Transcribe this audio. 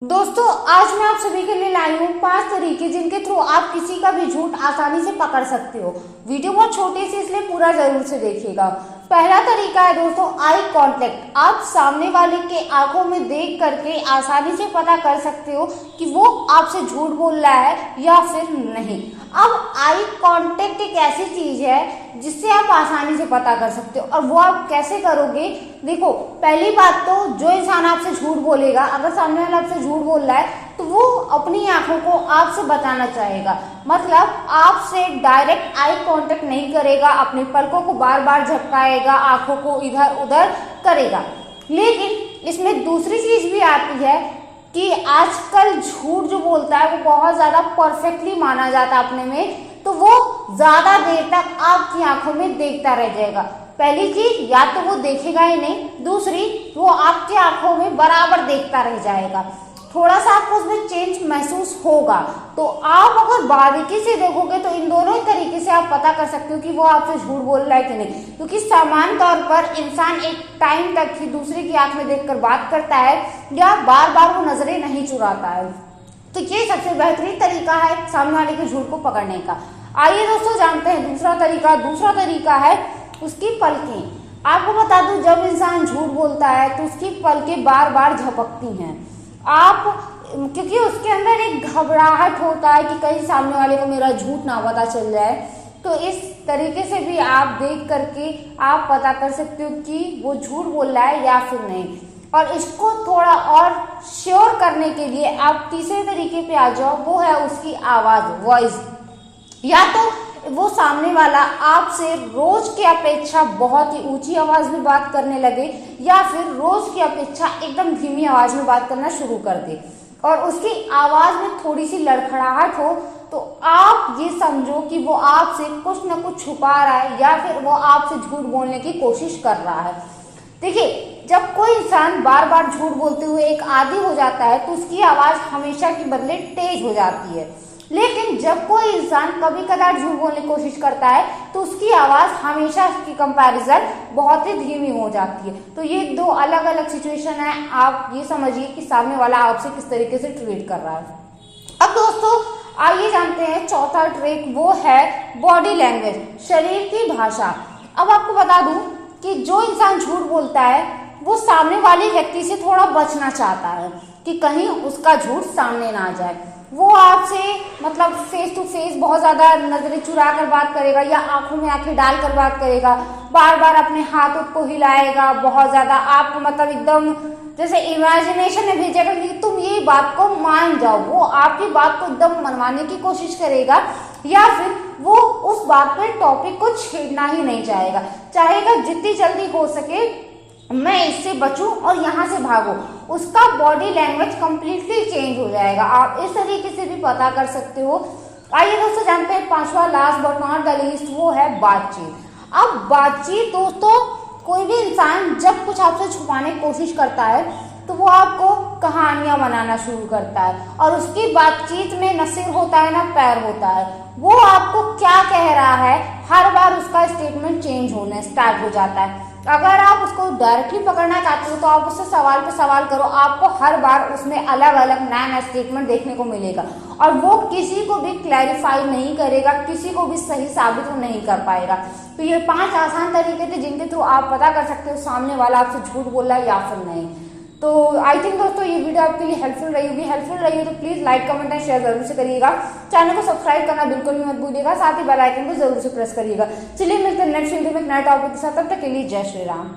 दोस्तों आज मैं आप सभी के लिए लाई हूँ 5 तरीके जिनके थ्रू आप किसी का भी झूठ आसानी से पकड़ सकते हो। वीडियो बहुत छोटी सी इसलिए पूरा जरूर से देखिएगा। पहला तरीका है दोस्तों आई कांटेक्ट। आप सामने वाले के आंखों में देख करके आसानी से पता कर सकते हो कि वो आपसे झूठ बोल रहा है या फिर नहीं। अब आई कांटेक्ट एक ऐसी चीज है जिससे आप आसानी से पता कर सकते हो। और वो आप कैसे करोगे? देखो, पहली बात तो जो इंसान आपसे झूठ बोलेगा, अगर सामने वाला आपसे झूठ बोल रहा है तो वो अपनी आंखों को आपसे बचाना चाहेगा। मतलब आपसे डायरेक्ट आई कांटेक्ट नहीं करेगा, अपने पलकों को बार बार झपकाएगा, आंखों को इधर उधर करेगा। लेकिन इसमें दूसरी चीज भी आती है कि आजकल झूठ जो बोलता है वो बहुत ज्यादा परफेक्टली माना जाता है अपने में, तो वो ज्यादा देर तक आपकी आंखों में देखता रह जाएगा। पहली चीज, या तो वो देखेगा ही नहीं, दूसरी वो आपकी आंखों में बराबर देखता रह जाएगा। थोड़ा सा आपको उसमें चेंज महसूस होगा। तो आप अगर बारीकी से देखोगे तो इन दोनों ही तरीके से आप पता कर सकते हो कि वो आपसे झूठ बोल रहा है कि नहीं। क्योंकि सामान्य तौर पर इंसान एक टाइम तक ही दूसरे की आंख में देखकर बात करता है या बार बार वो नजरें नहीं चुराता है। तो ये सबसे बेहतरीन तरीका है सामने वाले के झूठ को पकड़ने का। आइए दोस्तों जानते हैं दूसरा तरीका। दूसरा तरीका है उसकी पलकें। आपको बता दूं, जब इंसान झूठ बोलता है तो उसकी पलकें बार बार झपकती हैं। क्योंकि उसके अंदर एक घबराहट होता है कि कहीं सामने वाले को मेरा झूठ ना पता चल जाए। तो इस तरीके से भी आप देख करके आप पता कर सकते हो कि वो झूठ बोल रहा है या फिर नहीं। और इसको थोड़ा और श्योर करने के लिए आप तीसरे तरीके पे आ जाओ, वो है उसकी आवाज, वॉइस। या तो वो सामने वाला आपसे रोज की अपेक्षा बहुत ही ऊंची आवाज में बात करने लगे या फिर रोज की अपेक्षा एकदम धीमी आवाज में बात करना शुरू कर दे और उसकी आवाज में थोड़ी सी लड़खड़ाहट हो, तो आप ये समझो कि वो आपसे कुछ न कुछ छुपा रहा है या फिर वो आपसे झूठ बोलने की कोशिश कर रहा है। देखिए, जब कोई इंसान बार बार झूठ बोलते हुए एक आदी हो जाता है तो उसकी आवाज हमेशा के बदले तेज हो जाती है। लेकिन जब कोई इंसान कभी कदार झूठ बोलने की कोशिश करता है तो उसकी आवाज हमेशा की कंपैरिजन बहुत ही धीमी हो जाती है। तो ये दो अलग अलग सिचुएशन है। आप ये समझिए कि सामने वाला आपसे किस तरीके से ट्रीट कर रहा है। अब दोस्तों आइए जानते हैं चौथा ट्रिक, वो है बॉडी लैंग्वेज, शरीर की भाषा। अब आपको बता दूं कि जो इंसान झूठ बोलता है वो सामने वाले व्यक्ति से थोड़ा बचना चाहता है कि कहीं उसका झूठ सामने ना आ जाए। वो आपसे मतलब फेस टू फेस बहुत ज्यादा नजरें चुरा कर बात करेगा या आंखों में आंखें डालकर बात करेगा, बार बार अपने हाथों को हिलाएगा बहुत ज्यादा, आपको मतलब एकदम जैसे इमेजिनेशन में भेजेगा कि तुम ये बात को मान जाओ। वो आपकी बात को एकदम मनवाने की कोशिश करेगा या फिर वो उस बात पे टॉपिक को छेड़ना ही नहीं चाहेगा जितनी जल्दी हो सके मैं इससे बचूं और यहाँ से भागो। उसका बॉडी लैंग्वेज कंप्लीटली चेंज हो जाएगा। आप इस तरीके से भी पता कर सकते हो। आइए दोस्तों जानते हैं पांचवा, last but not the least, वो है बातचीत। अब बातचीत दोस्तों, कोई भी इंसान जब कुछ आपसे छुपाने की कोशिश करता है तो वो आपको कहानियां बनाना शुरू करता है और उसकी बातचीत में न सिर होता है ना पैर होता है। वो आपको क्या कह रहा है हर बार उसका स्टेटमेंट चेंज होने स्टार्ट हो जाता है। अगर आप उसको डायरेक्टली पकड़ना चाहते हो तो आप उससे सवाल पे सवाल करो, आपको हर बार उसमें अलग अलग नया नया स्टेटमेंट देखने को मिलेगा और वो किसी को भी क्लैरिफाई नहीं करेगा, किसी को भी सही साबित वो नहीं कर पाएगा। तो ये 5 आसान तरीके थे जिनके थ्रू आप पता कर सकते हो सामने वाला आपसे झूठ बोल रहा है या फिर नहीं। तो आई थिंक दोस्तों ये वीडियो आपके लिए हेल्पफुल रही हो तो please like comment and share जरूर से करिएगा। चैनल को सब्सक्राइब करना बिल्कुल भी मत भूलिएगा, साथ ही बेल आइकन को जरूर से प्रेस करिएगा। चलिए मिलते हैं नेक्स्ट वीडियो में नए टॉपिक के साथ, तब तक के लिए जय श्री राम।